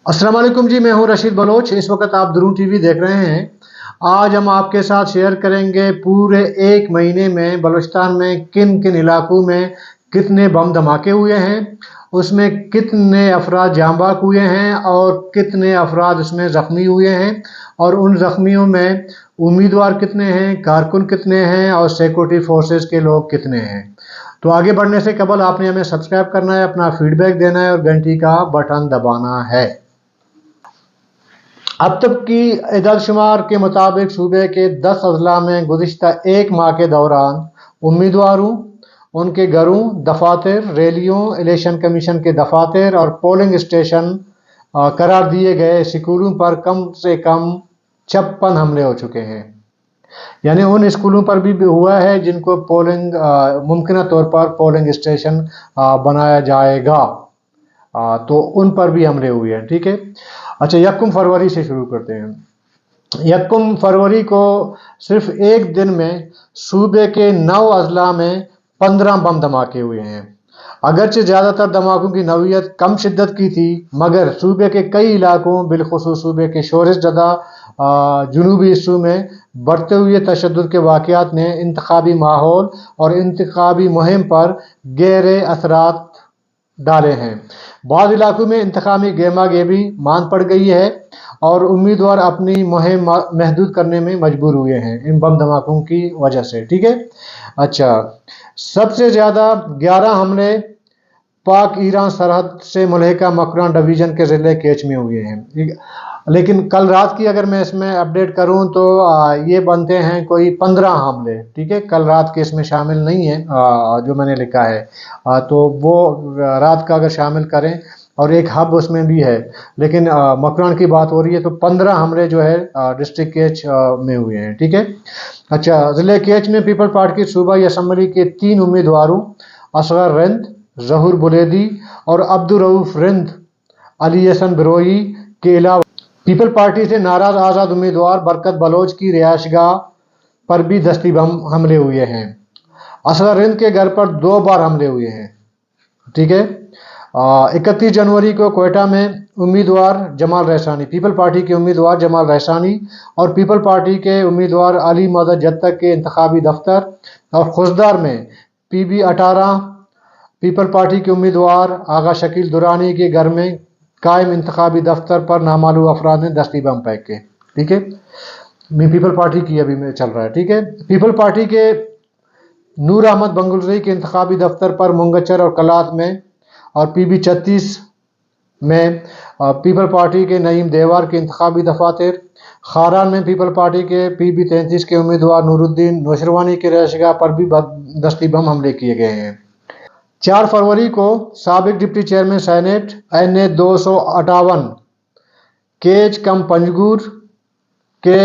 अस्सलाम वालेकुम जी, मैं हूं रशीद बलोच। इस वक्त आप दुरूं टीवी देख रहे हैं। आज हम आपके साथ शेयर करेंगे पूरे एक महीने में बलूचिस्तान में किन किन इलाकों में कितने बम धमाके हुए हैं, उसमें कितने अफराद जाँ बाक हुए हैं और कितने अफराद उसमें ज़ख्मी हुए हैं, और उन ज़ख्मियों में उम्मीदवार कितने हैं, कारकुन कितने हैं और सिक्योरिटी फोर्सेस के लोग कितने हैं। तो आगे बढ़ने से कबल आपने हमें सब्सक्राइब करना है, अपना फीडबैक देना है और घंटी का बटन दबाना है। अब तक की इदद शुमार के मुताबिक सूबे के 10 अजला में गुज़िश्ता एक माह के दौरान उम्मीदवारों, उनके घरों, दफातर, रैलियों, इलेक्शन कमीशन के दफातर और पोलिंग स्टेशन करार दिए गए स्कूलों पर कम से कम 56 हमले हो चुके हैं। यानी उन स्कूलों पर भी हुआ है जिनको पोलिंग मुमकिन तौर पर पोलिंग स्टेशन बनाया जाएगा, तो उन पर भी हमले हुए हैं। ठीक है, अच्छा, 1 फरवरी से शुरू करते हैं। 1 फरवरी को सिर्फ एक दिन में सूबे के 9 अजला में 15 बम धमाके हुए हैं। अगरचे ज़्यादातर धमाकों की नौइयत कम शिद्दत की थी, मगर सूबे के कई इलाकों, बिलखुसूस सूबे के शोरश ज़दा जुनूबी हिस्सों में बढ़ते हुए तशद्दुद के वाक़यात ने इंतखाबी माहौल और इंतखाबी मुहिम पर गहरे असरात डाले हैं। बाद इलाकों में इंतखाबी गेमा गेबी मान पड़ गई है और उम्मीदवार अपनी मुहिम महदूद करने में मजबूर हुए हैं इन बम धमाकों की वजह से। ठीक है, अच्छा, सबसे ज़्यादा 11 हमले पाक ईरान सरहद से मुल्हिका मकरान डिवीज़न के ज़िले केच में हुए हैं। लेकिन कल रात की अगर मैं इसमें अपडेट करूं तो ये बनते हैं कोई 15 हमले। ठीक है, कल रात के इसमें शामिल नहीं है जो मैंने लिखा है, तो वो रात का अगर शामिल करें, और एक हब उसमें भी है, लेकिन मकरान की बात हो रही है तो 15 हमले जो है डिस्ट्रिक्ट केच में हुए हैं। ठीक है, अच्छा, ज़िले केच में पीपल पार्टी की सूबाई असम्बली के 3 उम्मीदवारों असगर रिंद, ज़हूर बुलेदी और अब्दुल रऊफ रिंद अली हसन बिरोई के अलावा पीपल पार्टी से नाराज आज़ाद उम्मीदवार बरकत बलोच की रिहायशगाह पर भी दस्ती बम हमले हुए हैं। असगर रिंद के घर पर 2 बार हमले हुए हैं। ठीक है, 31 जनवरी को कोयटा में उम्मीदवार जमाल रहसानी, पीपल पार्टी के उम्मीदवार जमाल रहसानी और पीपल पार्टी के उम्मीदवार अली मदद जत्तक के इंतखाबी दफ्तर और खुशदार में PB-18 पीपल पार्टी के उम्मीदवार आगा शकील दुरानी के घर में कायम इंतखाबी दफ्तर पर नामालूम अफराद ने दस्ती बम फेंके। ठीक है, पीपल पार्टी की अभी में चल रहा है। ठीक है, पीपल पार्टी के नूर अहमद बंगुलजई के इंतखाबी दफ्तर पर मुंगचर और कलात में, और PB-36 में पीपल पार्टी के नईम देवार के इंतखाबी दफातर, खारान में पीपल पार्टी के PB-33 के उम्मीदवार नूरुद्दीन नौशरवानी के रहशगाह पर भी दस्ती बम हमले किए गए हैं। 4 फरवरी को साबिक डिप्टी चेयरमैन सेनेट NA 258 केच कम पंजगूर के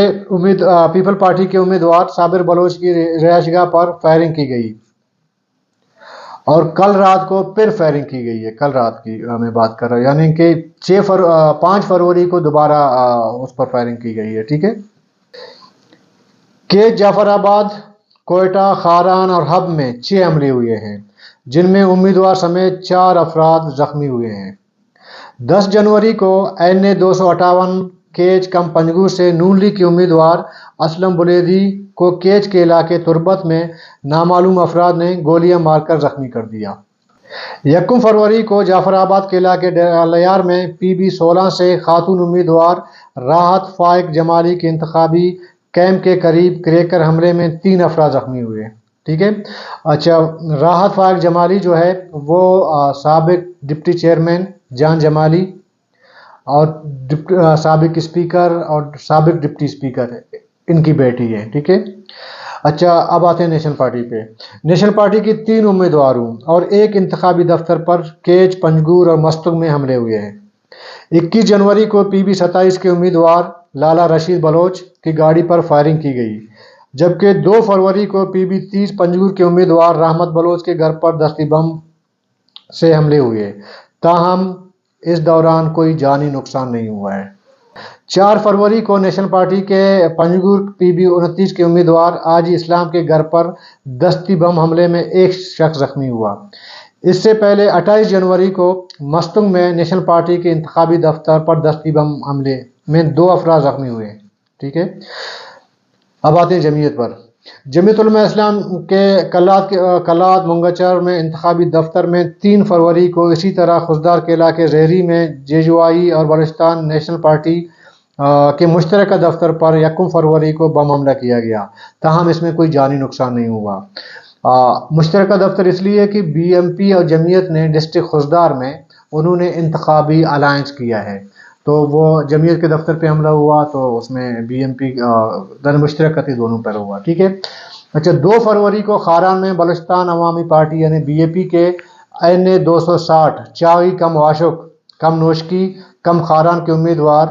पीपल पार्टी के उम्मीदवार साबिर बलोच की रिहायशगाह पर फायरिंग की गई, और कल रात को फिर फायरिंग की गई है। कल रात की मैं बात कर रहा हूँ, यानी कि 5 फरवरी को दोबारा उस पर फायरिंग की गई है। ठीक है, केच, जाफराबाद, कोयटा, खारान और हब में 6 हमले हुए हैं, जिनमें उम्मीदवार समेत 4 अफराद जख्मी हुए हैं। 10 जनवरी को NA 258 केच कम पंजगूर से नून लीग के उम्मीदवार असलम बुलेदी को केच के इलाके तुरबत में नामालूम अफराद ने गोलियां मारकर जख्मी कर दिया। 1 फरवरी को जाफराबाद के इलाके डेरालियार में PB-16 से खातून उम्मीदवार राहत फाइक जमाली के इंतखाबी कैंप के करीब क्रैकर हमले में 3 अफराद जख्मी हुए। ठीक है, अच्छा, राहत फाइक जमाली जो है वो साबिक डिप्टी चेयरमैन जान जमाली और साबिक स्पीकर और साबिक डिप्टी स्पीकर है, इनकी बेटी है। ठीक है, अच्छा, अब आते हैं नेशनल पार्टी पे। नेशनल पार्टी की 3 उम्मीदवारों और एक इंतखाबी दफ्तर पर केच, पंजगूर और मस्तुग में हमले हुए हैं। 21 जनवरी को PB-27 के उम्मीदवार लाला रशीद बलोच की गाड़ी पर फायरिंग की गई, जबकि 2 फरवरी को PB-30 पंजगूर के उम्मीदवार रहमत बलोच के घर पर दस्ती बम से हमले हुए, ताहम इस दौरान कोई जानी नुकसान नहीं हुआ है। 4 फरवरी को नेशनल पार्टी के पंजगूर PB-29 के उम्मीदवार आजी इस्लाम के घर पर दस्ती बम हमले में एक शख्स जख्मी हुआ। اس سے پہلے 28 جنوری کو مستنگ میں نیشنل پارٹی کے انتخابی دفتر پر دستی بم حملے میں 2 افراد زخمی ہوئے. ٹھیک ہے. اب آتے ہیں جمعیت پر. جمعیت علماء اسلام کے کلات منگچر میں انتخابی دفتر میں 3 فروری کو، اسی طرح خضدار کے علاقے ریری میں جیجوائی اور بلوچستان نیشنل پارٹی کے مشترکہ دفتر پر 1 فروری کو بم حملہ کیا گیا، تاہم اس میں کوئی جانی نقصان نہیں ہوا. مشترکہ دفتر اس لیے کہ بی ایم پی اور جمعیت نے ڈسٹرکٹ خضدار میں انہوں نے انتخابی الائنس کیا ہے، تو وہ جمعیت کے دفتر پہ حملہ ہوا تو اس میں بی ایم پی در مشترکہ دونوں پر ہوا. ٹھیک ہے. اچھا، 2 فروری کو خاران میں بلوچستان عوامی پارٹی یعنی بی اے پی کے این 260 چاوی کم واشک کم نوشکی کم خاران کے امیدوار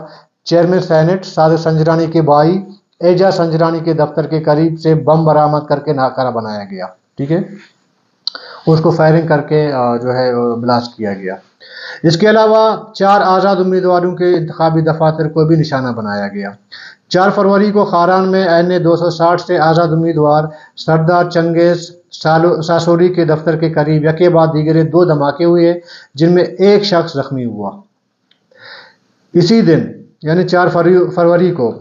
چیئرمین سینٹ صادق سنجرانی کے بھائی اعجاز سنجرانی کے دفتر کے قریب سے بم برآمد کر کے ناکارہ بنایا گیا. ٹھیک ہے. اس کو فائرنگ کر کے جو ہے بلاسٹ کیا گیا. اس کے علاوہ 4 آزاد امیدواروں کے انتخابی دفاتر کو بھی نشانہ بنایا گیا. 4 فروری کو خاران میں این 260 سے آزاد امیدوار سردار چنگیز ساسوری کے دفتر کے قریب یکے بعد دیگرے 2 دھماکے ہوئے جن میں 1 شخص زخمی ہوا. اسی دن یعنی 4 فروری کو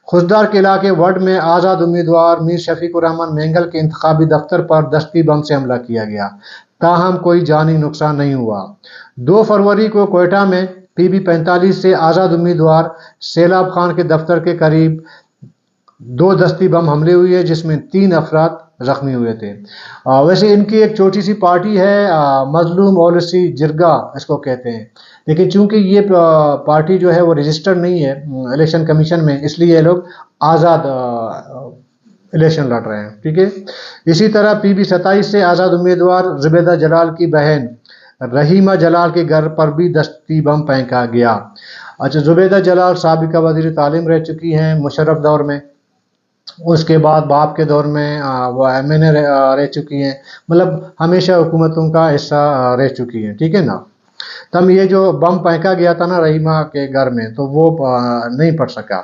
خضدار کے علاقے وڈ میں آزاد امیدوار میر شفیق الرحمان مینگل کے انتخابی دفتر پر دستی بم سے حملہ کیا گیا، تاہم کوئی جانی نقصان نہیں ہوا. 2 فروری کو کوئٹہ میں پی بی 45 سے آزاد امیدوار سیلاب خان کے دفتر کے قریب 2 دستی بم حملے ہوئے جس میں 3 افراد زخمی ہوئے تھے. ویسے ان کی ایک چھوٹی سی پارٹی ہے مظلوم اولسی جرگا اس کو کہتے ہیں، لیکن چونکہ یہ پارٹی جو ہے وہ رجسٹرڈ نہیں ہے الیکشن کمیشن میں، اس لیے یہ لوگ آزاد الیکشن لڑ رہے ہیں. ٹھیک ہے. اسی طرح پی بی 27 سے آزاد امیدوار زبیدہ جلال کی بہن رحیمہ جلال کے گھر پر بھی دستی بم پھینکا گیا. اچھا، زبیدہ جلال سابقہ وزیر تعلیم رہ چکی ہیں مشرف دور میں، اس کے بعد باپ کے دور میں وہ ایم این اے رہ چکی ہیں، مطلب ہمیشہ حکومتوں کا حصہ رہ چکی ہیں. ٹھیک ہے نا. تب یہ جو بم پھینکا گیا تھا نا رحیمہ کے گھر میں تو وہ نہیں پڑ سکا.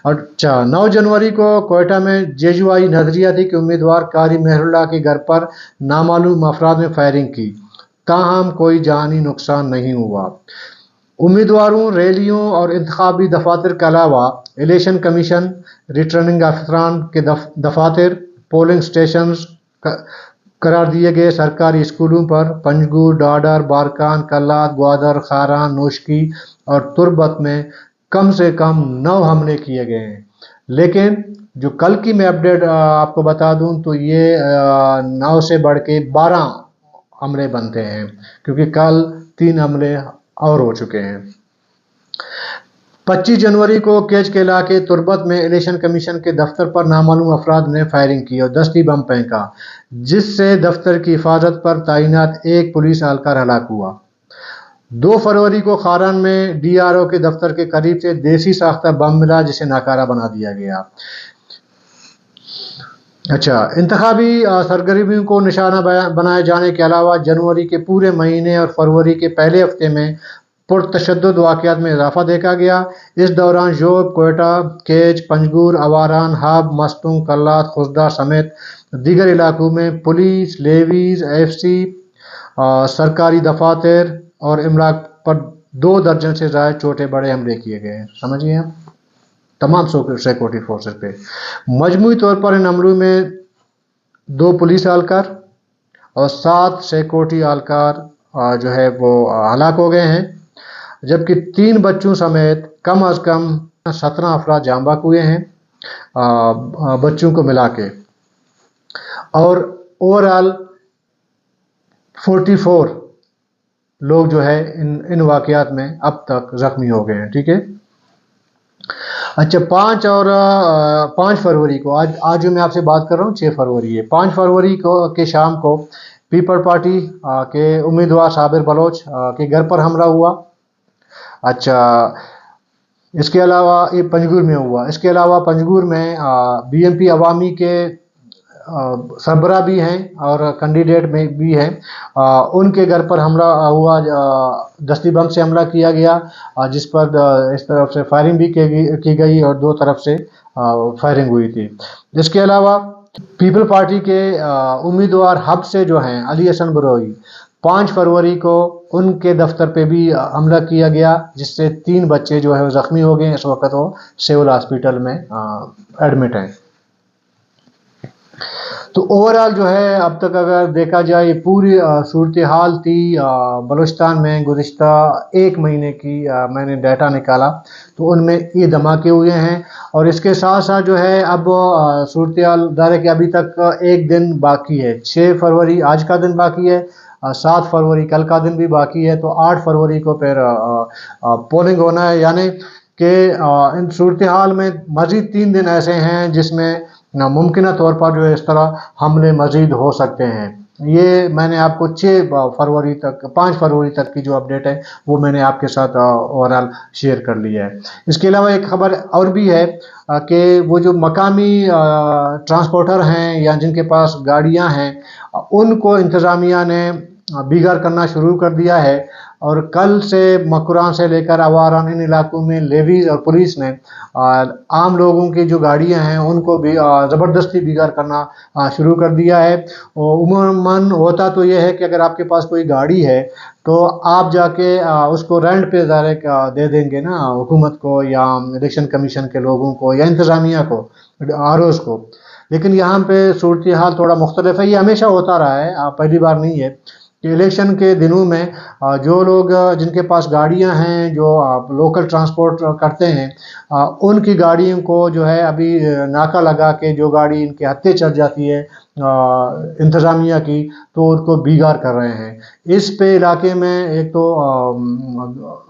اچھا، 9 جنوری کو کوئٹہ میں جیجوائی نظریاتی کے امیدوار قاری مہر اللہ کے گھر پر نامعلوم افراد نے فائرنگ کی، تاہم کوئی جانی نقصان نہیں ہوا. امیدواروں، ریلیوں اور انتخابی دفاتر کے علاوہ الیکشن کمیشن، ریٹرننگ افسران کے دفاتر، پولنگ سٹیشنز قرار دیے گئے سرکاری اسکولوں پر پنجگور، ڈاڈر، بارکان، کلات، گوادر، خاران، نوشکی اور تربت میں کم سے کم 9 حملے کیے گئے ہیں. لیکن جو کل کی میں اپڈیٹ آپ کو بتا دوں تو یہ 9 سے بڑھ کے 12 حملے بنتے ہیں، کیونکہ کل 3 حملے اور ہو چکے ہیں. 25 جنوری کو کیچ کے علاقے تربت میں الیکشن کمیشن کے دفتر پر نامعلوم افراد نے فائرنگ کی اور دستی بم پھینکا، جس سے دفتر کی حفاظت پر تعینات 1 پولیس اہلکار ہلاک ہوا. 2 فروری کو خاران میں ڈی آر او کے دفتر کے قریب سے دیسی ساختہ بم ملا جسے ناکارہ بنا دیا گیا. اچھا، انتخابی سرگرمیوں کو نشانہ بنائے جانے کے علاوہ جنوری کے پورے مہینے اور فروری کے پہلے ہفتے میں پرتشدد واقعات میں اضافہ دیکھا گیا. اس دوران جوب، کوئٹہ، کیچ، پنجگور، اواران، ہب، مستنگ، کلات، خضدار سمیت دیگر علاقوں میں پولیس، لیویز، ایف سی، سرکاری دفاتر اور املاک پر 2 درجن سے زائد چھوٹے بڑے حملے کیے گئے ہیں. سمجھیے آپ، تمام سیکورٹی فورسز پہ. مجموعی طور پر ان حملوں میں 2 پولیس اہلکار اور 7 سیکورٹی اہلکار جو ہے وہ ہلاک ہو گئے ہیں، جبکہ 3 بچوں سمیت کم از کم 17 افراد جاں بحق ہوئے ہیں بچوں کو ملا کے، اور اوورآل 44 لوگ جو ہے ان واقعات میں اب تک زخمی ہو گئے ہیں. ٹھیک ہے. اچھا، 5 فروری کو آج جو میں آپ سے بات کر رہا ہوں 6 فروری ہے. 5 فروری کو کے شام کو پیپل پارٹی کے امیدوار صابر بلوچ کے گھر پر حملہ ہوا. اچھا، اس کے علاوہ یہ پنجگور میں ہوا. اس کے علاوہ پنجگور میں بی ایم پی عوامی کے سربراہ بھی ہیں اور کینڈیڈیٹ میں بھی ہیں، ان کے گھر پر حملہ ہوا، دستی بم سے حملہ کیا گیا، جس پر اس طرف سے فائرنگ بھی کی گئی اور 2 طرف سے فائرنگ ہوئی تھی. اس کے علاوہ پیپل پارٹی کے امیدوار ہب سے جو ہیں علی حسن بروئی 5 फरवरी को उनके दफ्तर पे भी हमला किया गया, जिससे 3 बच्चे जो है वो ज़ख्मी हो गए। इस वक्त वो सिविल हॉस्पिटल में एडमिट हैं। तो ओवरऑल जो है अब तक अगर देखा जाए, ये पूरी सूरत हाल थी बलूचिस्तान में गुज़िश्ता 1 महीने की। मैंने डाटा निकाला तो उनमें ये धमाके हुए हैं। और इसके साथ साथ जो है अब सूरत हाल ज़ाहिर है कि अभी तक एक दिन बाकी है। 6 फरवरी आज का दिन बाकी है, 7 फरवरी कल का दिन भी बाकी है। तो 8 फरवरी को फिर पोलिंग होना है, यानी कि इन सूरत हाल में मज़ीद 3 दिन ऐसे हैं जिसमें नामुमकिन तौर पर जो है इस तरह हमले मज़ीद हो सकते हैं। ये मैंने आपको 5 फरवरी तक की जो अपडेट है वो मैंने आपके साथ ओवरऑल शेयर कर लिया है। इसके अलावा एक खबर और भी है कि वो जो मकामी ट्रांसपोर्टर हैं या जिनके पास गाड़ियां हैं, उनको इंतज़ामिया ने बिगाड़ करना शुरू कर दिया है। और कल से मकुरान से लेकर अवारान इन इलाकों में लेवीज और पुलिस ने आम लोगों की जो गाड़ियां हैं उनको भी ज़बरदस्ती बिगाड़ करना शुरू कर दिया है। उमूमन होता तो ये है कि अगर आपके पास कोई गाड़ी है तो आप जाके उसको रेंट पे दे देंगे ना हुकूमत को या इलेक्शन कमीशन के लोगों को या इंतज़ामिया को, आरओज़ को। लेकिन यहाँ पे सूरत हाल थोड़ा मुख्तलिफ है। ये हमेशा होता रहा है, पहली बार नहीं है कि इलेक्शन के दिनों में जो लोग जिनके पास गाड़ियां हैं, जो लोकल ट्रांसपोर्ट करते हैं, उनकी गाड़ियों को जो है अभी नाका लगा के जो गाड़ी इनके हत्थे चढ़ जाती है इंतज़ामिया की, तो उनको बिगाड़ कर रहे हैं। इस पे इलाके में एक तो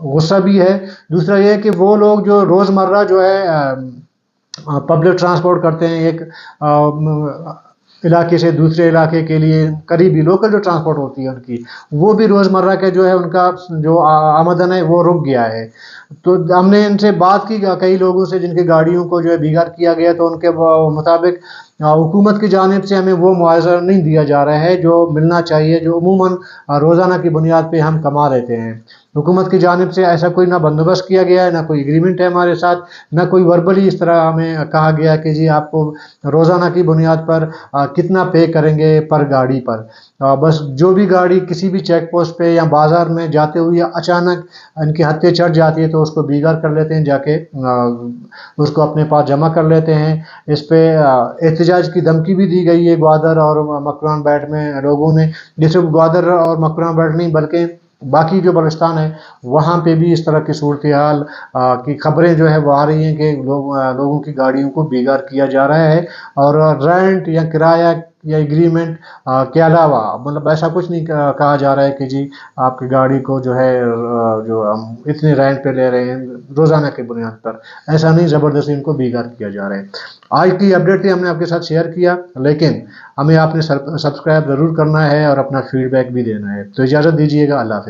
गुस्सा भी है, दूसरा ये है कि वो लोग जो रोज़मर्रा जो है पब्लिक ट्रांसपोर्ट करते हैं, एक इलाके से दूसरे इलाके के लिए करीबी लोकल जो ट्रांसपोर्ट होती है उनकी, वो भी रोज़मर्रा के जो है उनका जो आमदन है वो रुक गया है। तो हमने इनसे बात की कई लोगों से जिनकी गाड़ियों को जो है बिगाड़ किया गया, तो उनके मुताबिक हुकूमत की जानिब से हमें वो मुआवजा नहीं दिया जा रहा है जो मिलना चाहिए, जो अमूमन रोज़ाना की बुनियाद पे हम कमा लेते हैं। हुकूमत की जानिब से ऐसा कोई ना बंदोबस्त किया गया है, ना कोई एग्रीमेंट है हमारे साथ, ना कोई वर्बली इस तरह हमें कहा गया कि जी आपको रोज़ाना की बुनियाद पर कितना पे करेंगे पर गाड़ी पर। बस जो भी गाड़ी किसी भी चेक पोस्ट पे या बाज़ार में जाते हुए अचानक इनके हत्थे चढ़ जाती है तो उसको बिगाड़ कर लेते हैं, जाके उसको अपने पास जमा कर लेते हैं। इस पे एहतजाज की धमकी भी दी गई है ग्वादर और मकरान बैट में लोगों ने। जैसे ग्वादर और मकरान बैट नहीं बल्कि बाकी जो बलूचिस्तान है वहाँ पे भी इस तरह की सूरत हाल की खबरें जो है वो आ रही हैं कि लोगों की गाड़ियों को बिगाड़ किया जा रहा है। और रेंट या किराया या एग्रीमेंट के अलावा मतलब ऐसा कुछ नहीं कहा जा रहा है कि जी आपकी गाड़ी को जो है जो हम इतने रेंट पे ले रहे हैं रोज़ाना की बुनियाद पर, ऐसा नहीं, ज़बरदस्ती इनको बिगाड़ किया जा रहा है। आज की अपडेट थी, हमने आपके साथ शेयर किया, लेकिन हमें आपने सब्सक्राइब ज़रूर करना है और अपना फीडबैक भी देना है। तो इजाज़त दीजिएगा, अल्लाह हाफ़िज़।